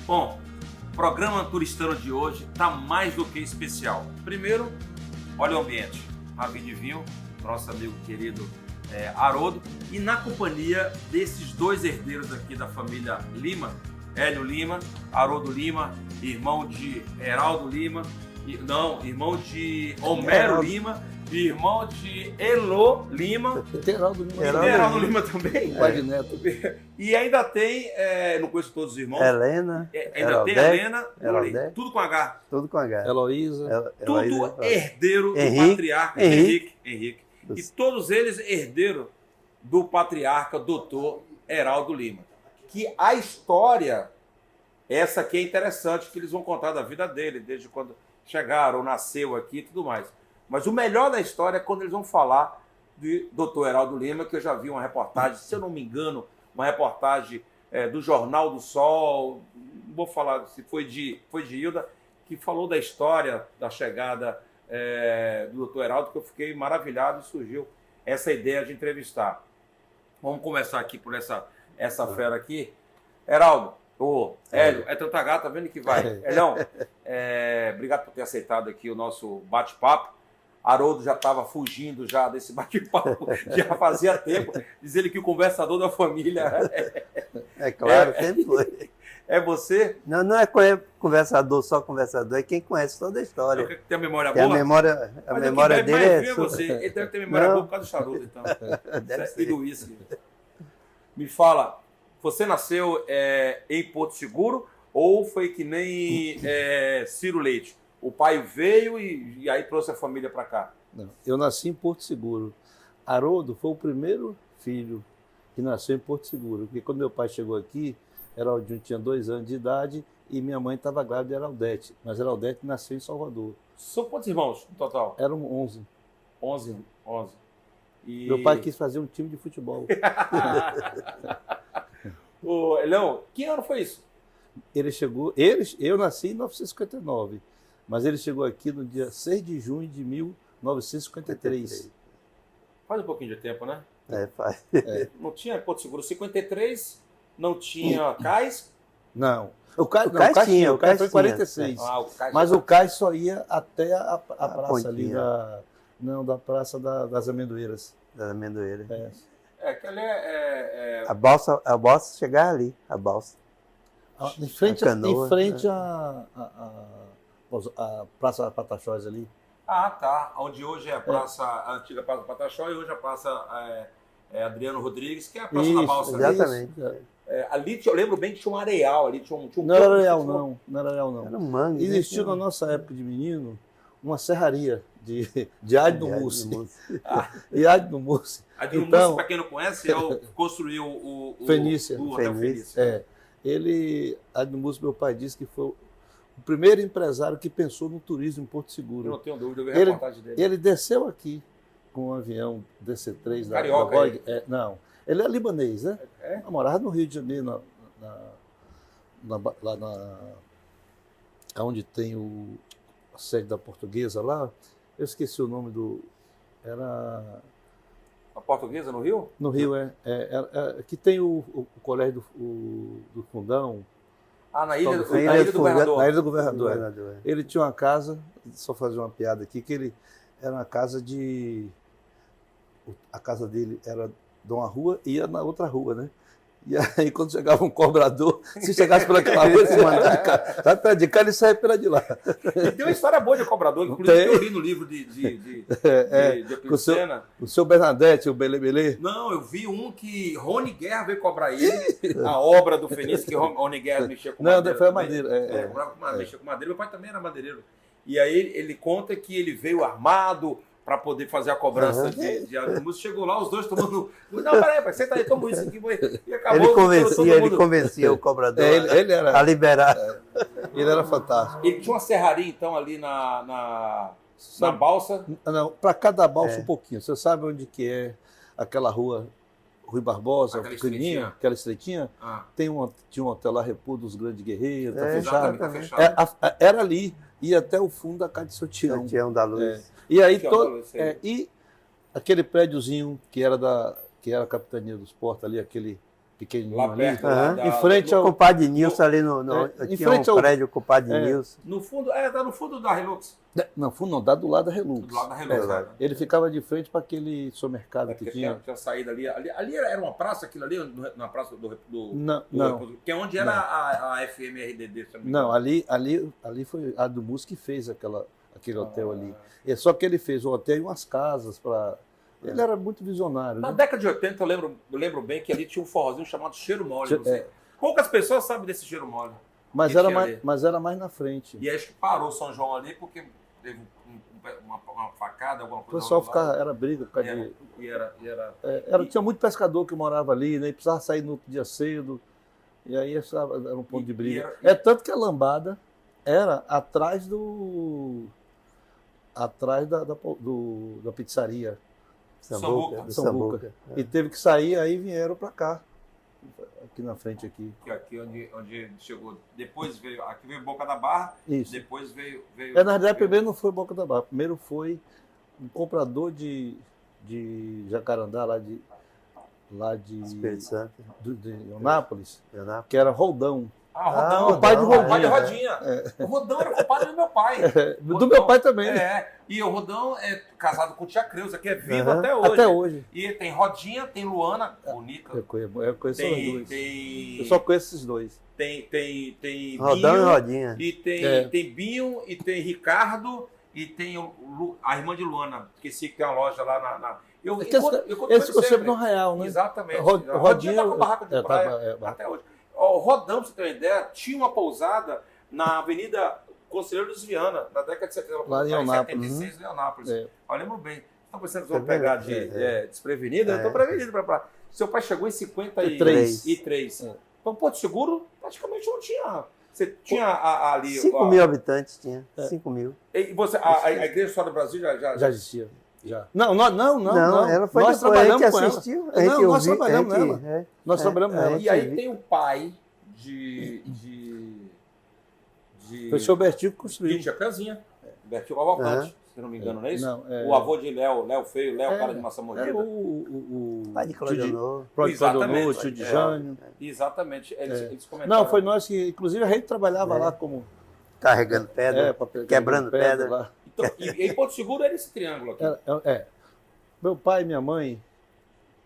Bom, o programa turistano de hoje está mais do que especial. Primeiro, olha o ambiente. Ravi Vinho, nosso amigo querido Haroldo, e na companhia desses dois herdeiros aqui da família Lima, Hélio Lima, Haroldo Lima, irmão de Heraldo Lima, irmão de Homero Lima, irmão de Elô Lima. Tem Heraldo Lima. Heraldo Lima também. Pai de neto. E ainda tem, não conheço todos os irmãos. Helena. Ainda tem Helena, tudo com H. Tudo com H. Heloísa. Tudo herdeiro do Henrique, patriarca Henrique. E todos eles herdeiros do patriarca doutor Heraldo Lima. Que a história, essa aqui é interessante, que eles vão contar da vida dele, desde quando chegaram, nasceu aqui e tudo mais. Mas o melhor da história é quando eles vão falar de doutor Heraldo Lima, que eu já vi uma reportagem, se eu não me engano, uma reportagem do Jornal do Sol, não vou falar se foi de Hilda, que falou da história da chegada do doutor Heraldo, que eu fiquei maravilhado e surgiu essa ideia de entrevistar. Vamos começar aqui por essa fera aqui. Heraldo, Hélio, é tanta gata, tá vendo que vai. Hélio, obrigado por ter aceitado aqui o nosso bate-papo. Haroldo já estava fugindo já desse bate-papo, já fazia tempo. Diz ele que o conversador da família é claro, sempre foi. É você? Não é conversador, só conversador, é quem conhece toda a história. Tem a memória boa? A memória dele é você. Ele deve ter memória boa por causa do charuto, então. Deve ser. E do uísque. Me fala, você nasceu em Porto Seguro ou foi que nem Ciro Leite? O pai veio e aí trouxe a família para cá? Não, eu nasci em Porto Seguro. Haroldo foi o primeiro filho que nasceu em Porto Seguro, porque quando meu pai chegou aqui, Heraldinho tinha 2 anos de idade e minha mãe estava grávida de Heraldete, mas Heraldete nasceu em Salvador. São quantos irmãos no total? Eram 11. 11. E... Meu pai quis fazer um time de futebol. Leão, que ano foi isso? Eu nasci em 1959, mas ele chegou aqui no dia 6 de junho de 1953. Faz um pouquinho de tempo, né? Faz. Não tinha Porto Seguro 53, não tinha Cais? Não. O Cais tinha, foi em 46. Mas o Cais só ia até a praça ali da Praça das Amendoeiras. Das Amendoeiras. Que ali A balsa chegava ali, a balsa. Em frente à Praça Pataxós ali. Ah, tá. Onde hoje é a antiga Praça Pataxó e hoje a Praça Adriano Rodrigues, que é a Praça da Balsa. Exatamente. Ali eu lembro bem que tinha um areal ali. Não era areal, não. Era um mangue. Existiu na nossa época de menino uma serraria de Adno Mussi. E Adno Mussi. Adno Mussi, para quem não conhece, construiu o Fenícia. O Hotel Fenícia. Adno Mussi, meu pai disse que foi o primeiro empresário que pensou no turismo em Porto Seguro. Eu não tenho dúvida, eu vi a reportagem dele. Ele desceu aqui com um avião DC-3 Carioca, da Boeing. Não, ele é libanês, né? Morava no Rio de Janeiro, lá onde tem a sede da Portuguesa lá. Eu esqueci o nome era... A Portuguesa no Rio? No Rio, que tem o colégio do Fundão. Na Ilha do Governador. Na Ilha do Governador. Ele tinha uma casa, só fazer uma piada aqui, que ele era uma casa a casa dele era de uma rua e ia na outra rua, né? E aí, quando chegava um cobrador, se chegasse pelaquela rua, ele se mandava de cá. Sai pela de cá, ele sai pela de lá. E tem uma história boa de cobrador, inclusive eu li no livro de Epicena. O seu Bernadette, o Belê Belê. Não, eu vi um que Rony Guerra veio cobrar ele, a obra do Fenício, que Rony Guerra mexia com madeira. Não, foi a madeira. Mexia com madeira, meu pai também era madeireiro. E aí ele conta que ele veio armado para poder fazer a cobrança de música. Chegou lá, os dois tomando... Não, peraí, pai, senta aí, toma isso aqui. E acabou, ele convencia o cobrador ele era, a liberar. Ele era fantástico. Ele tinha uma serraria, então, ali na balsa? Não, para cada balsa um pouquinho. Você sabe onde que é aquela rua Rui Barbosa, aquela estreitinha? Tinha um hotel lá, República dos Grandes Guerreiros, tá fechado. Era ali. E até o fundo da Casa de Sotião. Sotião da Luz. E aí e aquele prédiozinho que era a capitania dos portos ali, aquele pequenininho Lá ali. perto, Em frente ao... O compadre Nilson ali tinha um prédio, o compadre Nilson. No fundo, tá no fundo da Hilux. Não, fundo não, dá do lado da Relux. Do lado da Hilux, Ele ficava de frente para aquele supermercado que tinha. Tinha saída ali. Ali era uma praça, aquilo ali, na praça do Não. Que é onde era a FMRDD. Não, ali foi a do Mus que fez aquele hotel ali. Só que ele fez o hotel e umas casas para... Ele era muito visionário. Na década de 80, eu lembro bem que ali tinha um forrozinho chamado Cheiro Mole. Poucas pessoas sabem desse Cheiro Mole. Mas era mais na frente. E acho que parou São João ali porque teve uma facada, alguma coisa. O pessoal era briga por causa de... Tinha muito pescador que morava ali, né? E precisava sair no outro dia cedo. E aí era um ponto de briga. Tanto que a lambada era atrás da pizzaria. Sambuca. E teve que sair, aí vieram para cá. Aqui na frente aqui. Aqui onde chegou. Depois aqui veio Boca da Barra. Isso. Depois veio na verdade, primeiro não foi Boca da Barra. Primeiro foi um comprador de jacarandá lá de Espírito Santo. De Eunápolis, que era Roldão. Rodão. O pai de Rodinha. O pai de Rodinha. O Rodão era compadre do meu pai. Do meu pai também. E o Rodão é casado com tia Creuza, que é viva até hoje. Até hoje. E tem Rodinha, tem Luana, bonita. Eu conheço os dois. Eu só conheço esses dois. Tem Rodão Binho, e Rodinha. E tem Binho, e tem Ricardo, e tem a irmã de Luana, que tem uma loja lá na... Esse ficou sempre no Arraial, né? Exatamente. Rodinha tá com barraca de praia até hoje. O Rodão, pra você ter uma ideia, tinha uma pousada na Avenida Conselheiro dos Viana, na década de 70. Lá em Eunápolis. 76, em Eunápolis. Eu lembro bem. Estão pensando que vão pegar desprevenido? Eu estou prevenido para. Seu pai chegou em 53. Então, Porto Seguro, praticamente não tinha. Você tinha ali... 5 mil habitantes tinha. 5 mil. E você, a Igreja História do Brasil já existia. Já. Não, ela foi nós trabalhamos com ela. Assistiu, Nós trabalhamos nela. Nós trabalhamos nela. E aí tem o pai Foi o seu Bertinho que construiu. De Tia Casinha. Bertinho Cavalcante, se não me engano, não é isso? O avô de Léo Feio, cara de Maçã Mordida. O pai de Claudionor. Claudionor, tio de Jânio. Exatamente. Eles comentaram. Não, foi nós que, inclusive, a gente trabalhava lá como... Carregando pedra, quebrando pedra. Lá. Então, e em Porto Seguro era esse triângulo aqui. Meu pai e minha mãe,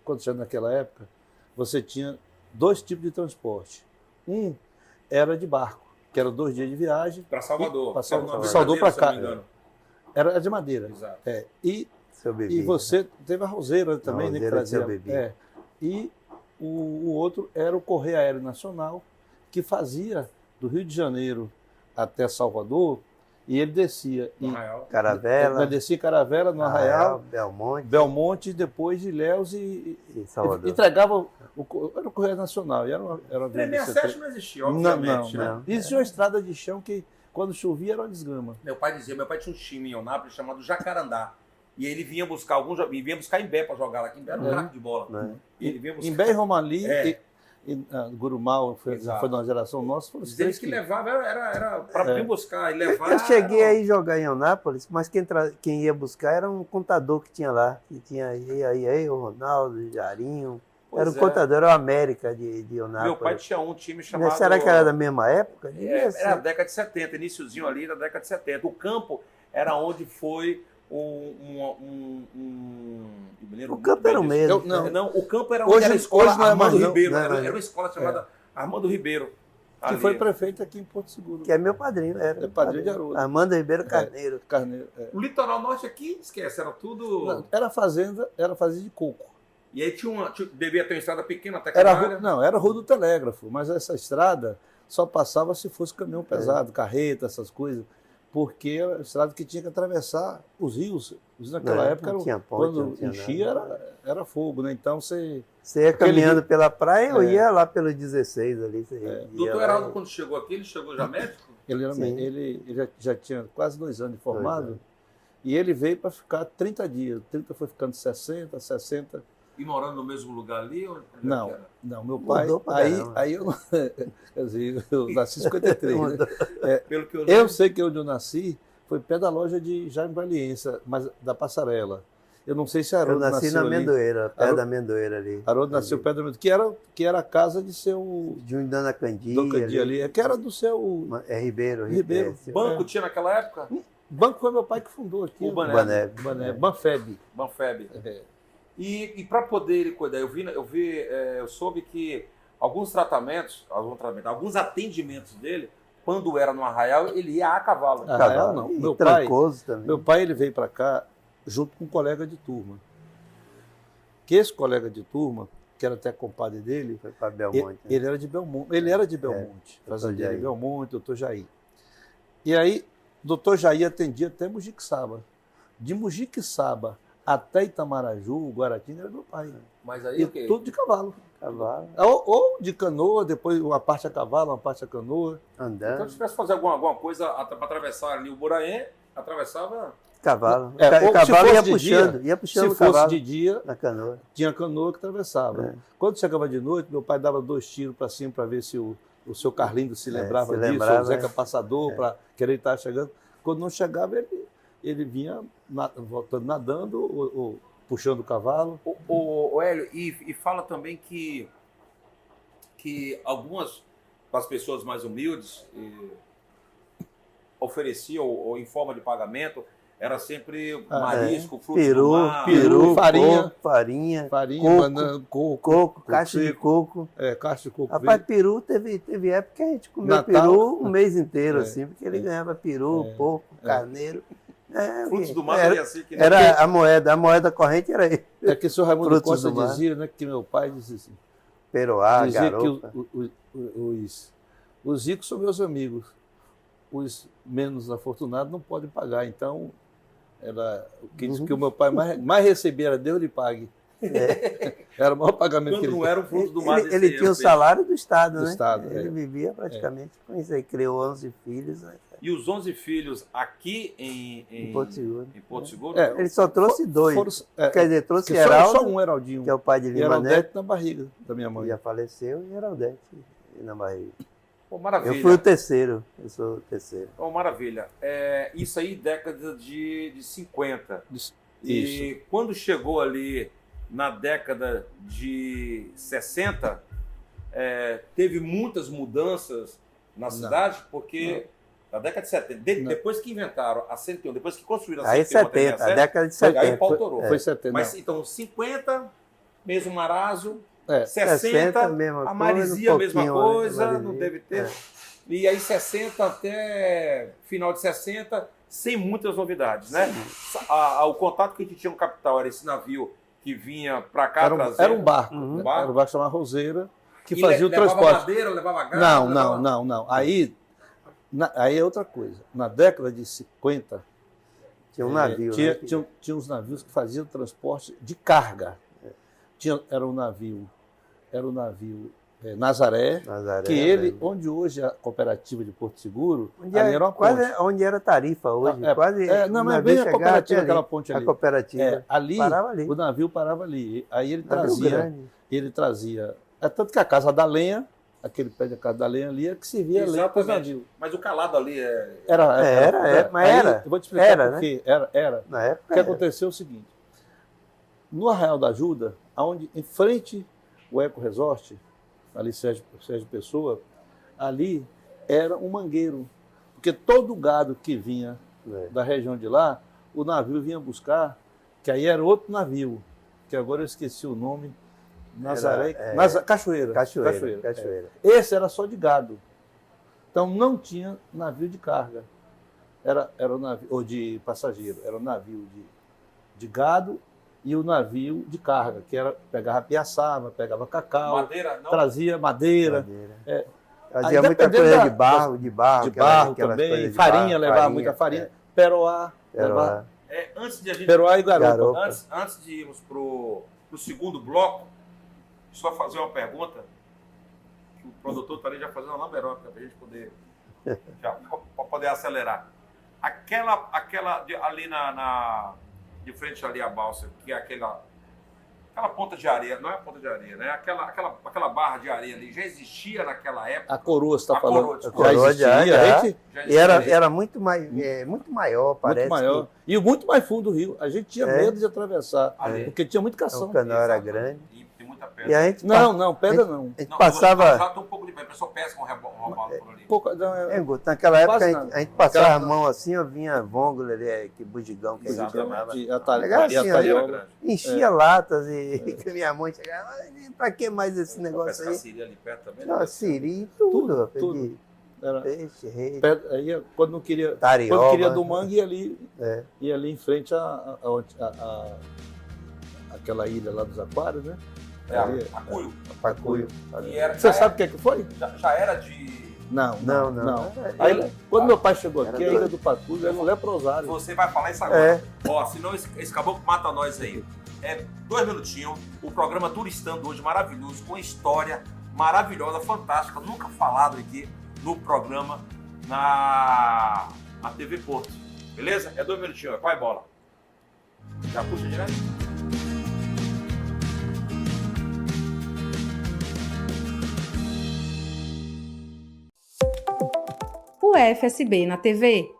quando chegou naquela época, você tinha 2 tipos de transporte. Um era de barco, que era 2 dias de viagem. Para Salvador. De Salvador para cá. Era de madeira. Exato. E você teve a roseira também, né? Que trazia. E o outro era o Correio Aéreo Nacional, que fazia do Rio de Janeiro até Salvador. E ele descia em Caravela. Descia em Caravela, no Arraial, Belmonte, depois de Ilhéus e Salvador. Entregava era o Correio Nacional. Era 67 não existia, obviamente. Não. Existia uma estrada de chão que, quando chovia, era uma desgrama. Meu pai tinha um time em Eunápolis chamado Jacarandá. E ele vinha buscar Imbé para jogar lá, que Imbé era um craque de bola. Ele vinha buscar... Imbé e Romali. Gurumal foi uma geração nossa. Eles que levavam era para vir buscar e levar. Eu cheguei a ir jogar em Eunápolis, mas quem ia buscar era um contador que tinha lá. Que tinha aí o Ronaldo, o Jarinho. Era o contador, era o América de Eunápolis. Meu pai tinha um time chamado... Será que era da mesma época? Era a década de 70, iniciozinho ali da década de 70. O campo era onde foi o campo era o mesmo. Não, o campo era onde era a escola Armando Ribeiro. Era uma escola chamada Armando Ribeiro. Que foi prefeito aqui em Porto Seguro. Que é meu padrinho. É padrinho de Haroldo. Armando Ribeiro Carneiro. O litoral norte aqui, esquece, era tudo... Não, era fazenda de coco. E aí devia ter uma estrada pequena até Canalha. Era a Rua do Telégrafo, mas essa estrada só passava se fosse caminhão pesado, carreta, essas coisas. Porque era a estrada que tinha que atravessar os rios. Naquela época, quando enchia, era fogo, né? Então você ia caminhando pela praia, eu ia lá pelo 16 ali. Doutor Heraldo, quando chegou aqui, ele chegou já médico? Ele já tinha quase 2 anos de formado. E ele veio para ficar 30 dias. 30 foi ficando 60, 60. E morando no mesmo lugar ali? Não, meu pai... Aí eu nasci em 53. Né? Pelo que eu sei que onde eu nasci foi pé da loja de Jaime Valiença, mas da Passarela. Eu não sei se Haroldo nasceu ali. Eu nasci na Amendoeira, perto da Amendoeira ali. Haroldo nasceu perto da Amendoeira, que era a casa de seu... Júnior Dona Candia ali. Que era do seu... Ribeiro. Banco tinha naquela época? Banco foi meu pai que fundou aqui. O Baneb. Banfeb. E para poder ele cuidar, eu soube que alguns atendimentos dele, quando era no Arraial, ele ia a cavalo. Arraial não. Meu pai ele veio para cá junto com um colega de turma. Que esse colega de turma, que era até compadre dele, foi para Belmonte. Ele era de Belmonte. Ele era de Belmonte. Fazendeiro de Belmonte, doutor Jair. E aí, doutor Jair atendia até Mujiquissaba. De Mujiquissaba até Itamaraju, o Guaratinga, era meu pai. Mas aí e tudo de cavalo. Ou de canoa, depois uma parte a cavalo, uma parte a canoa. Andando. Então, se tivesse que fazer alguma coisa para atravessar ali o Buraém, atravessava... Cavalo. Cavalo ia puxando se fosse de dia, na canoa. Tinha canoa que atravessava. Quando chegava de noite, meu pai dava 2 tiros para cima para ver se o seu Carlindo se lembrava disso, o Zeca Passador, para que ele estava chegando. Quando não chegava, ele vinha voltando nadando ou puxando o cavalo. O Hélio, e fala também que algumas das pessoas mais humildes ofereciam, ou em forma de pagamento, era sempre marisco, frutos do mar. Peru, farinha, coco, caixa de coco. Caixa de coco. Rapaz, peru, teve época que a gente comeu Natal, peru o mês inteiro, assim, porque ele ganhava peru, porco, carneiro. Frutos do mar era assim. Que era a moeda corrente era ele. É que o senhor Raimundo Costa dizia, né, que meu pai dizia assim. Peroá, dizia garopa. Que os ricos são meus amigos. Os menos afortunados não podem pagar. Então, era o que diz que o meu pai mais recebia era Deus lhe pague. Era o maior pagamento que ele não era o fruto do mar. Ele tinha o salário do Estado, né? Estado, ele vivia praticamente com isso aí. Criou 11 filhos. Né? E os 11 filhos aqui em Porto Seguro. Em Porto Seguro? Ele só trouxe 2. Quer dizer, trouxe Heraldo. Só um Heraldinho. Que é o pai de Lima Heraldete Neto. na barriga da minha mãe. Já faleceu e Heraldete na barriga. Oh, maravilha. Eu fui o terceiro. Eu sou o terceiro. Oh, maravilha. Isso aí, década de 50. Isso. E quando chegou ali na década de 60, teve muitas mudanças na cidade, porque na década de 70, depois que inventaram a 101, depois que construíram a 101, 70, a década de 70. Aí pautorou. Foi 70. Mas então, 50, mesmo Marazo, 60, 60, mesma a Marizia, a mesma coisa, Marizia, não deve ter. E aí 60 até final de 60, sem muitas novidades, né? O contato que a gente tinha no capital era esse navio que vinha para cá trazer. Era um barco. Era um barco chamado Roseira, que fazia o transporte. Levava madeira, levava gás? Não. Aí é outra coisa. Na década de 50, tinha um navio. Tinha uns navios que faziam transporte de carga. Era um navio Nazaré, que onde hoje é a cooperativa de Porto Seguro, ali era uma ponte. Quase onde era Tarifa hoje. Não, mas bem a cooperativa, aquela ponte ali. A cooperativa parava ali. O navio parava ali. Aí ele trazia. Tanto que a Casa da Lenha, aquele pé da Casa da Lenha ali, é que servia lenha para os navios. Mas o calado ali Eu vou te explicar por quê. Era. Na época. O que aconteceu é o seguinte. No Arraial da Ajuda, onde em frente o Eco Resort, ali Sérgio Pessoa, ali era um mangueiro. Porque todo o gado que vinha da região de lá, o navio vinha buscar, que aí era outro navio, que agora eu esqueci o nome, Nazaré, Cachoeira. Esse era só de gado. Então não tinha navio de carga. Era o navio, ou de passageiro, era o navio de gado e o navio de carga, que pegava piaçava, pegava cacau, madeira, não? Trazia madeira. Trazia muita coisa de barro também, farinha, levava muita farinha, peroá. Antes de a gente... Peroá e garopa. Antes de irmos para o segundo bloco, só fazer uma pergunta, que o produtor está ali já fazendo uma lamberoca, para a gente poder, para poder acelerar. Aquela ali de frente ali à balsa, que é aquela ponta de areia, não é a ponta de areia, né? Aquela barra de areia ali, já existia naquela época? A coroa, você está falando? Já existia. E era muito maior, parece. Muito maior. E muito mais fundo do rio. A gente tinha medo de atravessar, porque tinha muito cação. O canal era grande. E tem muita pedra. E a gente pedra não. A gente passava... Já tem um pouco de pedra, a pessoa pesca com robalo por ali. Naquela época a gente passava a mão assim, eu vinha vôngola ali, que bugigão que a gente chamava. Enchia latas e minha mãe chegava, pra que mais esse negócio aí? Siri ali perto também? Não, siri, tudo. Era peixe, rei. Aí, quando queria do mangue, ia ali em frente àquela ilha lá dos aquários, né? Pacuio. Você sabe o que foi? Já era de... Não. Aí, quando meu pai chegou aqui, a ilha do Pacuio era um leprosário. Você vai falar isso agora. Ó, senão esse caboclo mata nós aí. 2 minutinhos, o programa Turistando hoje maravilhoso, com história maravilhosa, fantástica, nunca falado aqui no programa na TV Porto. Beleza? 2 minutinhos, vai bola. Já puxa direto? O FSB na TV.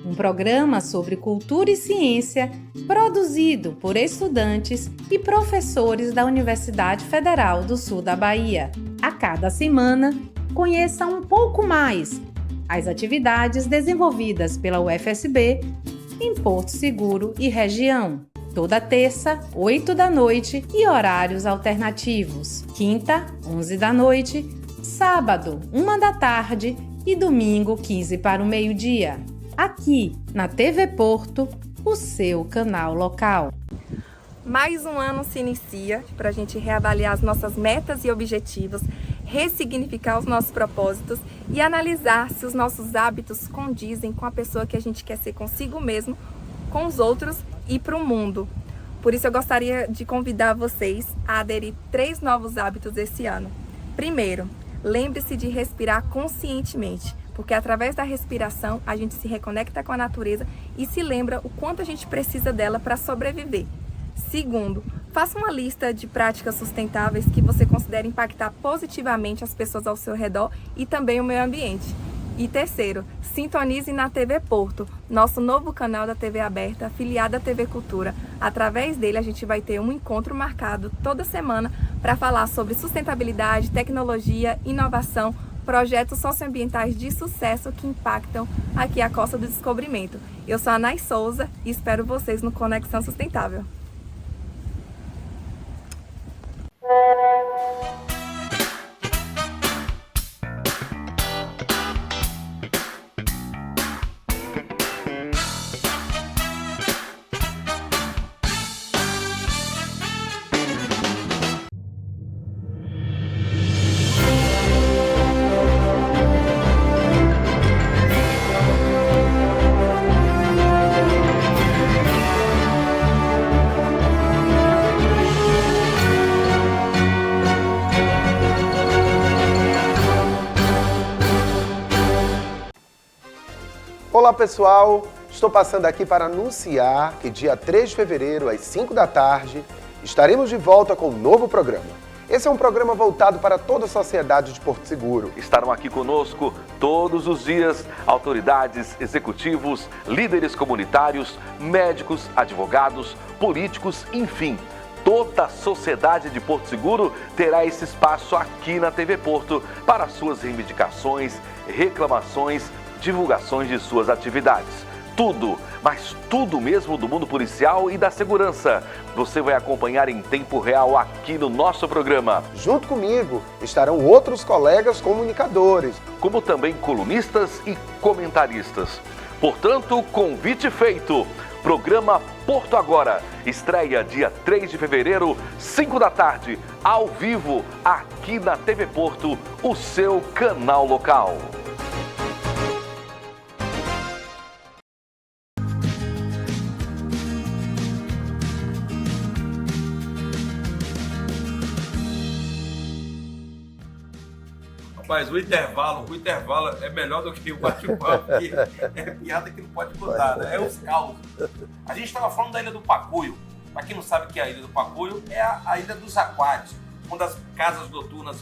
Um programa sobre cultura e ciência produzido por estudantes e professores da Universidade Federal do Sul da Bahia. A cada semana, conheça um pouco mais as atividades desenvolvidas pela UFSB em Porto Seguro e região. Toda terça, 8 da noite e horários alternativos. Quinta, 11 da noite, sábado, 1 da tarde e domingo, 15 para o meio-dia. Aqui na TV Porto, o seu canal local. Mais um ano se inicia para a gente reavaliar as nossas metas e objetivos, ressignificar os nossos propósitos e analisar se os nossos hábitos condizem com a pessoa que a gente quer ser consigo mesmo, com os outros e para o mundo. Por isso eu gostaria de convidar vocês a aderir 3 novos hábitos esse ano. Primeiro, lembre-se de respirar conscientemente, porque através da respiração a gente se reconecta com a natureza e se lembra o quanto a gente precisa dela para sobreviver. Segundo, faça uma lista de práticas sustentáveis que você considere impactar positivamente as pessoas ao seu redor e também o meio ambiente. E terceiro, sintonize na TV Porto, nosso novo canal da TV aberta, afiliado à TV Cultura. Através dele a gente vai ter um encontro marcado toda semana para falar sobre sustentabilidade, tecnologia, inovação, projetos socioambientais de sucesso que impactam aqui a Costa do Descobrimento. Eu sou a Nay Souza e espero vocês no Conexão Sustentável. Olá pessoal, estou passando aqui para anunciar que dia 3 de fevereiro, às 5 da tarde, estaremos de volta com um novo programa. Esse é um programa voltado para toda a sociedade de Porto Seguro. Estarão aqui conosco todos os dias autoridades, executivos, líderes comunitários, médicos, advogados, políticos, enfim. Toda a sociedade de Porto Seguro terá esse espaço aqui na TV Porto para suas reivindicações, reclamações, divulgações de suas atividades. Tudo, mas tudo mesmo do mundo policial e da segurança. Você vai acompanhar em tempo real aqui no nosso programa. Junto comigo estarão outros colegas comunicadores, como também colunistas e comentaristas. Portanto, convite feito. Programa Porto Agora, estreia dia 3 de fevereiro, 5 da tarde, ao vivo, aqui na TV Porto, o seu canal local. Rapaz, o intervalo é melhor do que o bate-papo, porque é piada que não pode contar, né? É os causos. A gente estava falando da Ilha do Pacuio, para quem não sabe o que é a Ilha do Pacuio, é a Ilha dos Aquários, uma das casas noturnas,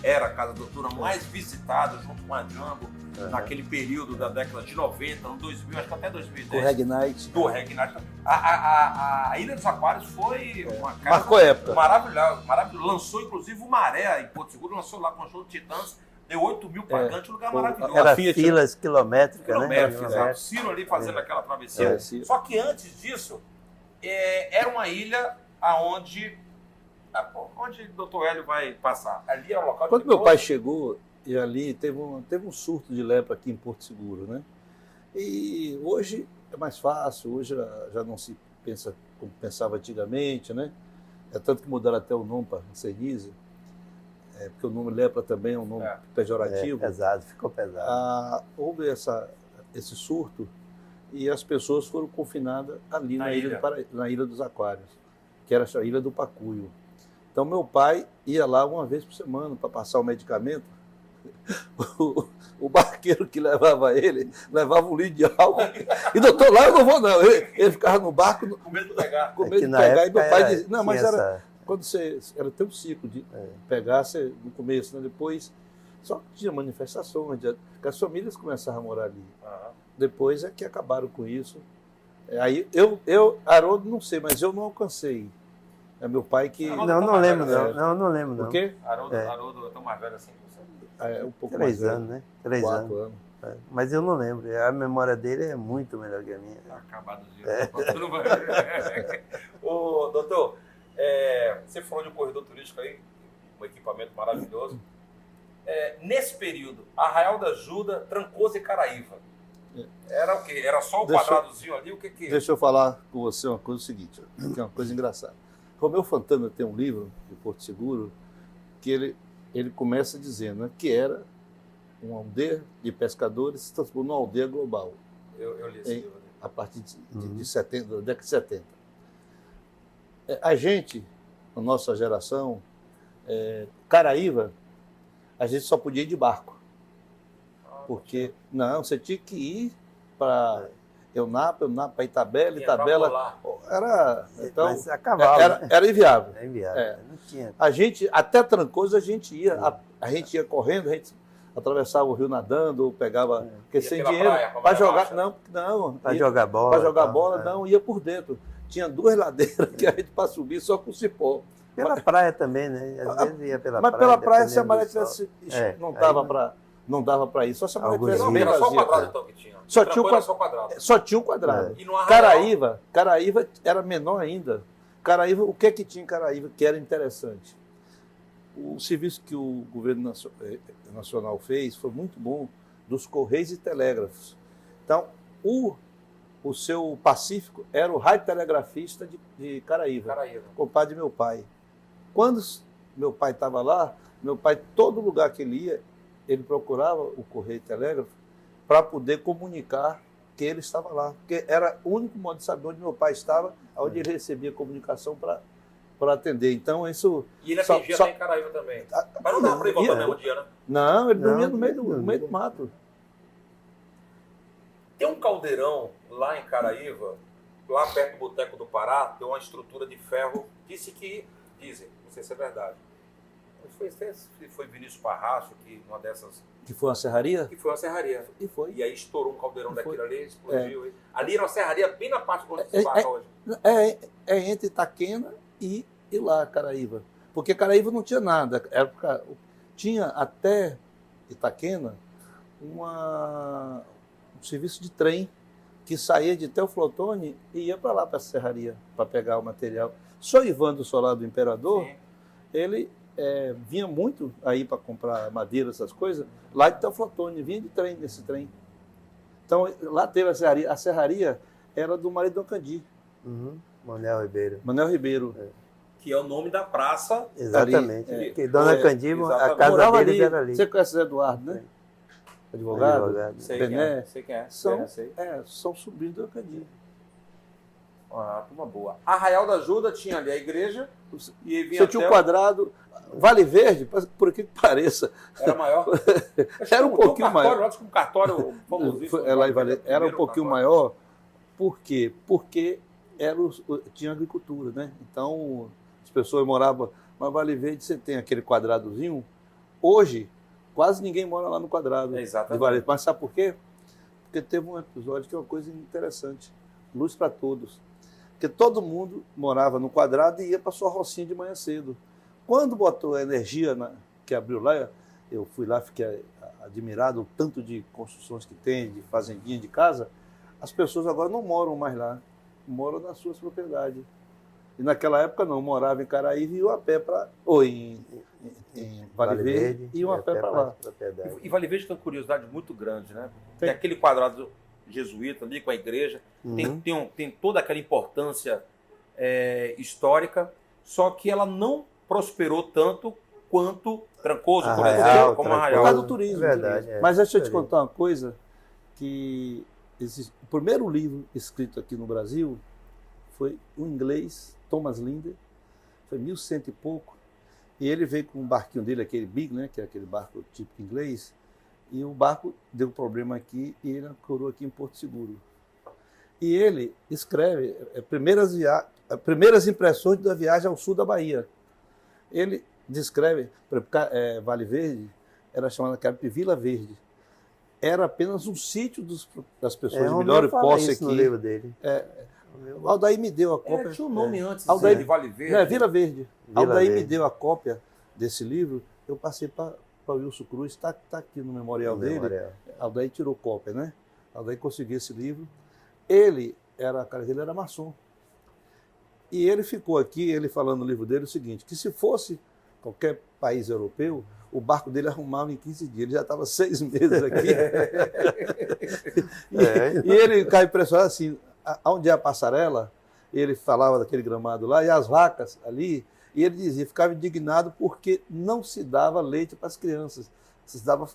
era a casa noturna mais visitada, junto com a Jumbo, naquele período da década de 90, no 2000, acho que até 2010. O Reg Night. Do Reg Night. A Ilha dos Aquários foi uma casa marcou época. Maravilhosa. Lançou, inclusive, o Maré em Porto Seguro, lançou lá com o show do Titãs, deu 8 mil pagantes, um lugar maravilhoso. Era filas quilométricas, né? Exato. Ciro ali fazendo aquela travessia. Só que antes disso, era uma ilha onde o doutor Hélio vai passar. Ali é o local de Quando meu pai chegou, e ali teve um surto de lepra aqui em Porto Seguro, né? E hoje é mais fácil, hoje já não se pensa como pensava antigamente, né? É tanto que mudaram até o nome para Ceniza, porque o nome lepra também é um nome pejorativo. Pesado, ficou pesado. Houve esse surto e as pessoas foram confinadas ali na Ilha dos Aquários, que era a Ilha do Pacuio. Então, meu pai ia lá uma vez por semana para passar o medicamento. O barqueiro que levava ele, levava um litro de álcool. E, doutor, lá eu não vou, não. Ele ficava no barco com medo de pegar. Com medo de pegar. E meu pai dizia, não, mas quando era teu ciclo de pegar, no começo, né? Depois, só tinha manifestações, que as famílias começaram a morar ali. Depois é que acabaram com isso. Aí Haroldo, não sei, mas eu não alcancei. É meu pai que... Não lembro, não. Não lembro, não. Por quê? Haroldo é tão mais velho assim que você. É um pouco 3 mais anos, né? 3 anos. 4 anos. Mas eu não lembro. A memória dele é muito melhor que a minha. Tá acabado o dia. Ô, doutor, você falou de um corredor turístico aí, um equipamento maravilhoso. Nesse período, Arraial da Ajuda, Trancoso e Caraíva. Era o quê? Era só o quadradozinho ali? O que? Deixa eu falar com você uma coisa seguinte, que é uma coisa engraçada. Romeu Fontana tem um livro de Porto Seguro que ele começa dizendo, né, que era uma aldeia de pescadores se transformou numa aldeia global. Eu li esse livro. A partir de 70, da década de 70. A gente, a nossa geração, Caraíva, a gente só podia ir de barco. Porque, você tinha que ir para Eunápolis para Itabela, então, mas a cavalo, era inviável. Não tinha. A gente, até Trancoso, a gente ia correndo, a gente atravessava o rio nadando, pegava, porque sem dinheiro para jogar, para jogar bola. Para jogar bola, não, ia por dentro. Tinha 2 ladeiras que a gente para subir só com cipó. Pela praia também, né? Às vezes ia pela praia. Mas pela praia, se a maré tivesse, não dava para ir. Só se a maré tivesse bem vazia. Só o quadrado então que tinha. Só tinha um quadrado. E no Caraíva era menor ainda. Caraíva, o que tinha em Caraíva que era interessante? O serviço que o governo nacional fez foi muito bom, dos Correios e Telégrafos. Então, o seu Pacífico era o radiotelegrafista de Caraíva, compadre de meu pai. Quando meu pai estava lá, todo lugar que ele ia, ele procurava o Correio e Telégrafo para poder comunicar que ele estava lá. Porque era o único modo de saber onde meu pai estava, onde ele recebia comunicação para atender. Então, isso... E ele atendia em Caraíva também. Mas não dava para ir voltar no mesmo dia, né? Não, ele dormia no meio do mato. Tem um caldeirão lá em Caraíva, lá perto do Boteco do Pará, tem uma estrutura de ferro, dizem, não sei se é verdade. Foi Vinícius Parracho que uma dessas... Que foi uma serraria? Que foi uma serraria. E foi. E aí estourou um caldeirão daquilo ali, explodiu. Ali era uma serraria bem na parte onde se barra hoje. Entre Itaquena e lá, Caraíva. Porque Caraíva não tinha nada. Tinha até Itaquena um serviço de trem que saía de Teoflotone e ia para lá, para a serraria, para pegar o material. Só Ivandro Solar do Imperador, ele vinha muito aí para comprar madeira, essas coisas, lá de Teoflotone, vinha de trem, nesse trem. Então, lá teve a serraria. A serraria era do marido do Candi. Manuel Ribeiro. Que é o nome da praça. Exatamente. Que Dona Candimo, a casa deles era ali. Você conhece o Eduardo, né? Advogado. Sei Bené. Sei quem é. São sobrinhos do Candimo. Turma boa. Arraial da Ajuda tinha ali a igreja. E vinha você tinha um quadrado. Vale Verde, por que pareça. Era maior? Era um pouquinho maior. Nós com um cartório famosíssimo. Era um pouquinho maior. Por quê? Porque tinha agricultura, né? Então, as pessoas moravam... Mas Vale Verde, você tem aquele quadradozinho. Hoje, quase ninguém mora lá no quadrado. Exatamente. De Vale Verde. Mas sabe por quê? Porque teve um episódio que é uma coisa interessante. Luz para todos. Porque todo mundo morava no quadrado e ia para sua rocinha de manhã cedo. Quando botou a energia que abriu lá, eu fui lá, fiquei admirado o tanto de construções que tem, de fazendinha de casa. As pessoas agora não moram mais lá, moram nas suas propriedades. E naquela época não, morava em Caraíva e iam a pé para... Ou em Vale Verde e iam a pé para lá. E Vale Verde tem uma curiosidade muito grande, né? Tem aquele quadrado jesuíta ali com a igreja, tem toda aquela importância histórica, só que ela não prosperou tanto quanto Trancoso, por exemplo, como Arraial. Por causa do turismo. Verdade, Mas deixa eu te contar uma coisa, que o primeiro livro escrito aqui no Brasil foi um inglês, Thomas Linder, foi 1100 e pouco, e ele veio com um barquinho dele, aquele Big, né, que é aquele barco típico inglês, e o barco deu problema aqui e ele ancorou aqui em Porto Seguro. E ele escreve primeiras impressões da viagem ao sul da Bahia. Ele descreve, Vale Verde era chamada de Vila Verde. Era apenas um sítio das pessoas de melhor posse aqui. No livro dele. O Aldair me deu a cópia. Tinha um nome antes Aldair, de Vale Verde. Vila Verde. Aldair me deu a cópia desse livro, eu passei para o Wilson Cruz, está aqui no memorial dele. Aldair tirou cópia, né? Aldair conseguiu esse livro. A cara dele era maçom. E ele ficou aqui, ele falando no livro dele o seguinte, que se fosse qualquer país europeu, o barco dele arrumava em 15 dias. Ele já estava 6 meses aqui. E ele ficava impressionado assim, onde é a passarela, ele falava daquele gramado lá, e as vacas ali, e ele dizia, ficava indignado porque não se dava leite para as crianças, se dava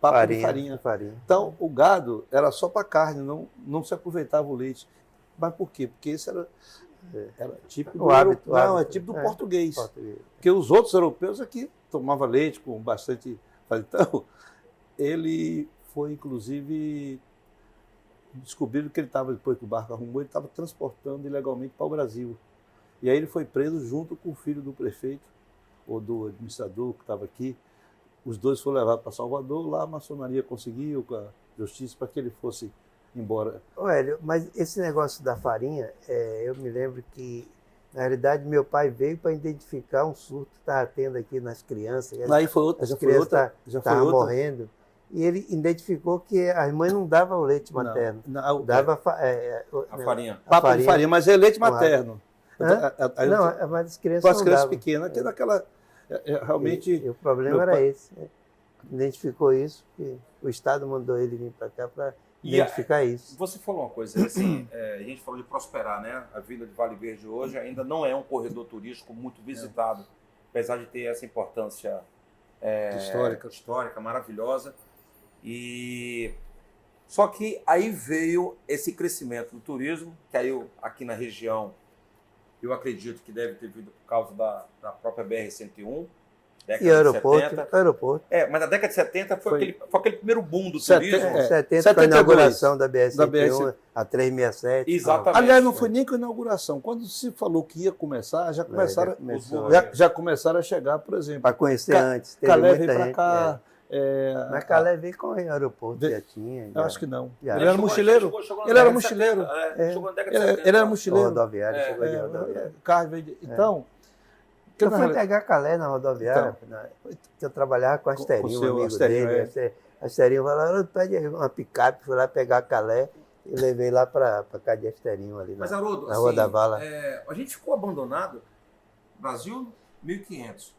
papo de farinha. Então, o gado era só para carne, não se aproveitava o leite. Mas por quê? Porque esse era típico do hábito. Não, é típico do português. Porque os outros europeus aqui tomavam leite com bastante... Então, ele foi, inclusive... Descobriram que ele estava, depois que o barco arrumou, ele estava transportando ilegalmente para o Brasil. E aí ele foi preso junto com o filho do prefeito, ou do administrador que estava aqui. Os dois foram levados para Salvador, lá a maçonaria conseguiu, com a justiça, para que ele fosse embora. Hélio, mas esse negócio da farinha, eu me lembro que, na realidade, meu pai veio para identificar um surto que estava tendo aqui nas crianças. Aí foi outra, as crianças estavam morrendo. E ele identificou que as mães não davam o leite materno. Dava a farinha. Papo de farinha, mas é leite materno. Não, mas as crianças não crianças pequenas, que naquela... realmente... E o problema era esse. Identificou isso, que o Estado mandou ele vir para cá para identificar isso. Você falou uma coisa, assim, a gente falou de prosperar, né? A Vila de Vale Verde hoje ainda não é um corredor turístico muito visitado, apesar de ter essa importância histórica maravilhosa. Só que aí veio esse crescimento do turismo, que aí aqui na região, eu acredito que deve ter vindo por causa da própria BR-101, e aeroporto. Mas na década de 70 foi aquele primeiro boom do turismo. 70 foi a inauguração da BR-101, a 367. Exatamente. Aliás, não foi nem com a inauguração. Quando se falou que ia começar, já começaram a chegar, por exemplo. Para conhecer antes. Calé veio para cá. Mas Calé veio com o aeroporto, já tinha. Eu acho que não. Ele era mochileiro. Ele era mochileiro. Ele era mochileiro. Rodoviário, chegou de rodoviário. Então... Eu fui pegar Calé na rodoviária, que eu trabalhava com a Asterinho, um amigo dele. A Asterinho falou, pede uma picape, fui lá pegar Calé e levei lá para cá de Asterinho ali na Rua da Vala. A gente ficou abandonado, Brasil, 1500.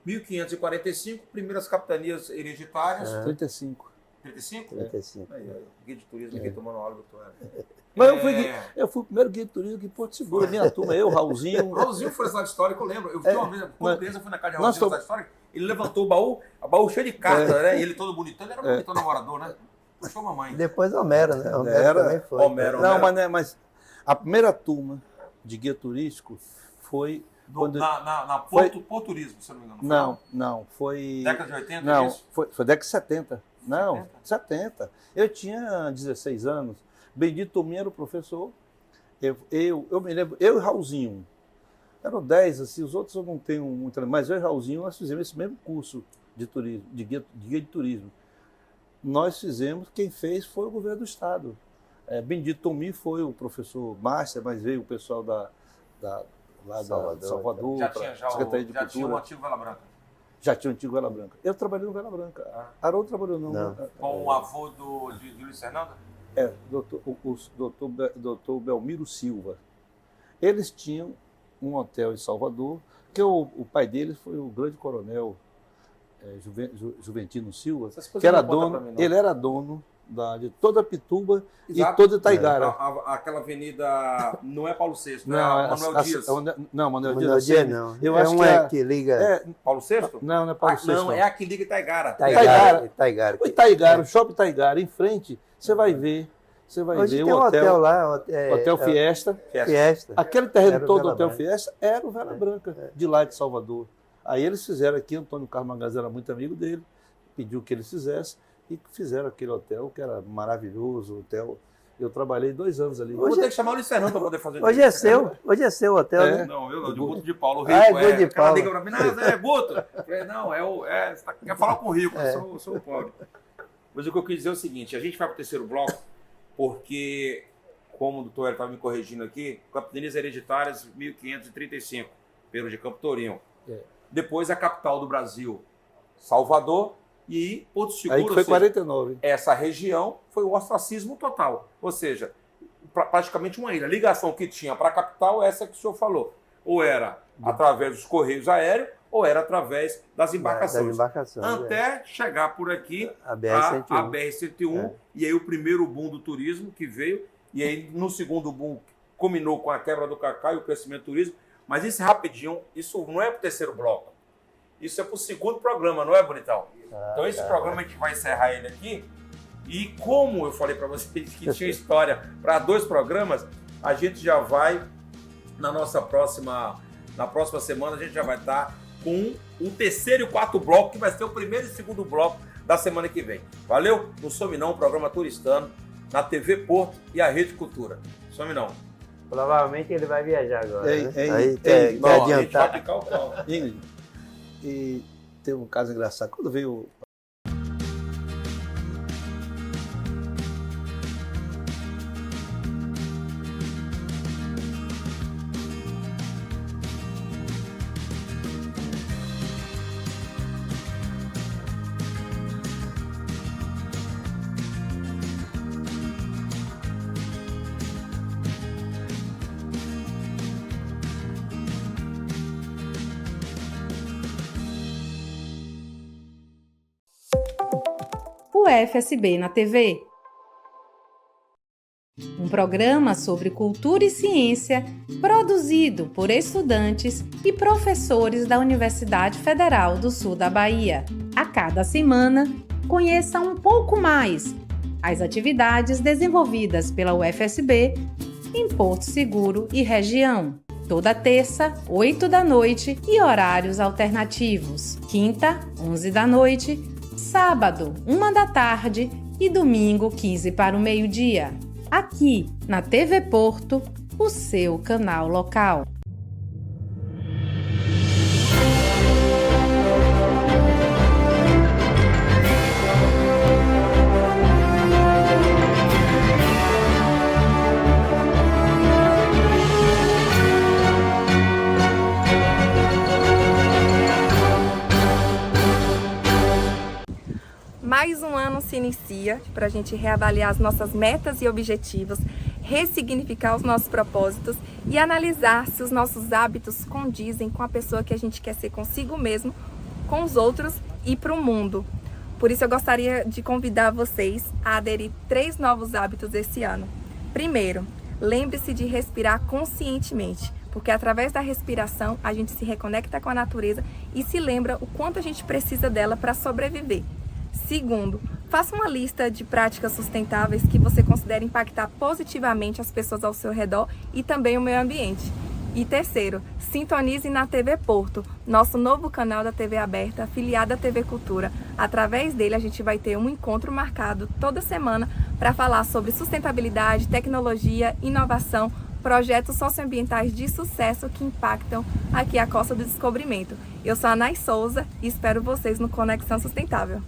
1545, primeiras capitanias hereditárias. 35. 35? 35. Guia de turismo aqui tomando aula, doutor. Mas eu fui o primeiro guia de turismo aqui em Porto Seguro, minha turma, eu, Raulzinho. O Raulzinho foi na cidade histórica, eu lembro. Eu fui uma vez, quando criança, fui na casa de Raulzinho na cidade histórica, ele levantou o baú cheio de cartas, né? E ele todo bonitão, ele era bonitão namorador, né? Puxou a mamãe. Depois Homero, né? Homero também foi. Homero. Não, mas a primeira turma de guia turístico foi... Na Porto Turismo, se eu não me engano. Não, foi... Década de 80? Não, foi década de 70. Não, 70. Eu tinha 16 anos. Bendito Tominho era o professor. Eu me lembro, eu e Raulzinho, eram 10, assim, os outros eu não tenho muito, mas eu e Raulzinho, nós fizemos esse mesmo curso de turismo, de guia de turismo. Nós fizemos, quem fez foi o governo do estado. Benedito Tomi foi o professor Márcia, mas veio o pessoal lá de Salvador, Secretaria de Cultura. Já tinha o antigo Vela Branca? Já tinha o antigo Vela Branca. Eu trabalhei no Vela Branca. Haroldo trabalhou não. Com o avô de Luiz Fernando? Doutor Belmiro Silva. Eles tinham um hotel em Salvador, que o pai deles foi o grande coronel Juventino Silva, que era dono, ele era dono de toda a Pituba. Exato. E toda Itaigara. Aquela avenida não é Paulo VI, não é Manuel Dias. Não, Manuel Dias não. Eu acho que liga... Paulo VI? Não é Paulo VI. Não, é a que liga Itaigara. Itaigara, o Shopping Itaigara, em frente, você vai ver. Hoje tem um hotel lá. Hotel Fiesta. Aquele terreno todo do Hotel Fiesta era o Vela Branca, de lá de Salvador. Aí eles fizeram aqui, Antônio Carmagaz era muito amigo dele, pediu que eles fizessem, e fizeram aquele hotel, que era maravilhoso, hotel. Eu trabalhei 2 anos ali. Vou ter que chamar o Luiz Fernando para poder fazer hoje isso. Hoje é seu hotel, né? Não, eu não, de Guto de Paulo. O Rico Guto de Paulo. Liga para mim, não, Guto. Eu falei, não, quer falar com o Rico, eu sou o pobre. Mas o que eu quis dizer é o seguinte, a gente vai para o 3º bloco, porque, como o doutor Hélio estava me corrigindo aqui, capitanias hereditárias 1535, pelo de Campo Tourinho. Depois a capital do Brasil, Salvador, e Porto Seguro. Aí que foi 49. Essa região foi o ostracismo total. Ou seja, praticamente uma ilha. A ligação que tinha para a capital é essa que o senhor falou. Ou era através dos correios aéreos, ou era através das embarcações. Até chegar por aqui a BR-101. E aí o primeiro boom do turismo que veio. E aí no segundo boom culminou com a quebra do cacau e o crescimento do turismo. Mas isso rapidinho, isso não é para o 3º bloco. Isso é para o 2º programa, não é, Bonitão? Então esse programa a gente vai encerrar ele aqui. E como eu falei para vocês que tinha história para 2 programas, a gente já vai, na próxima semana, a gente já vai estar com o 3º e o 4º bloco, que vai ser o 1º e 2º bloco da semana que vem. Valeu? Não some não, o programa Turistano, na TV Porto e a Rede Cultura. Some não. Provavelmente ele vai viajar agora, né? Aí quer adiantar. E teve um caso engraçado. Quando veio... UFSB na TV. Um programa sobre cultura e ciência produzido por estudantes e professores da Universidade Federal do Sul da Bahia. A cada semana, conheça um pouco mais as atividades desenvolvidas pela UFSB em Porto Seguro e região. Toda terça, 8 da noite e horários alternativos. Quinta, 11 da noite, sábado, 1 da tarde e domingo, 15 para o meio-dia. Aqui, na TV Porto, o seu canal local. Mais um ano se inicia para a gente reavaliar as nossas metas e objetivos, ressignificar os nossos propósitos e analisar se os nossos hábitos condizem com a pessoa que a gente quer ser consigo mesmo, com os outros e para o mundo. Por isso eu gostaria de convidar vocês a aderir 3 novos hábitos esse ano. Primeiro, lembre-se de respirar conscientemente, porque através da respiração a gente se reconecta com a natureza e se lembra o quanto a gente precisa dela para sobreviver. Segundo, faça uma lista de práticas sustentáveis que você considere impactar positivamente as pessoas ao seu redor e também o meio ambiente. E terceiro, sintonize na TV Porto, nosso novo canal da TV aberta, afiliado à TV Cultura. Através dele a gente vai ter um encontro marcado toda semana para falar sobre sustentabilidade, tecnologia, inovação, projetos socioambientais de sucesso que impactam aqui a Costa do Descobrimento. Eu sou a Nay Souza e espero vocês no Conexão Sustentável.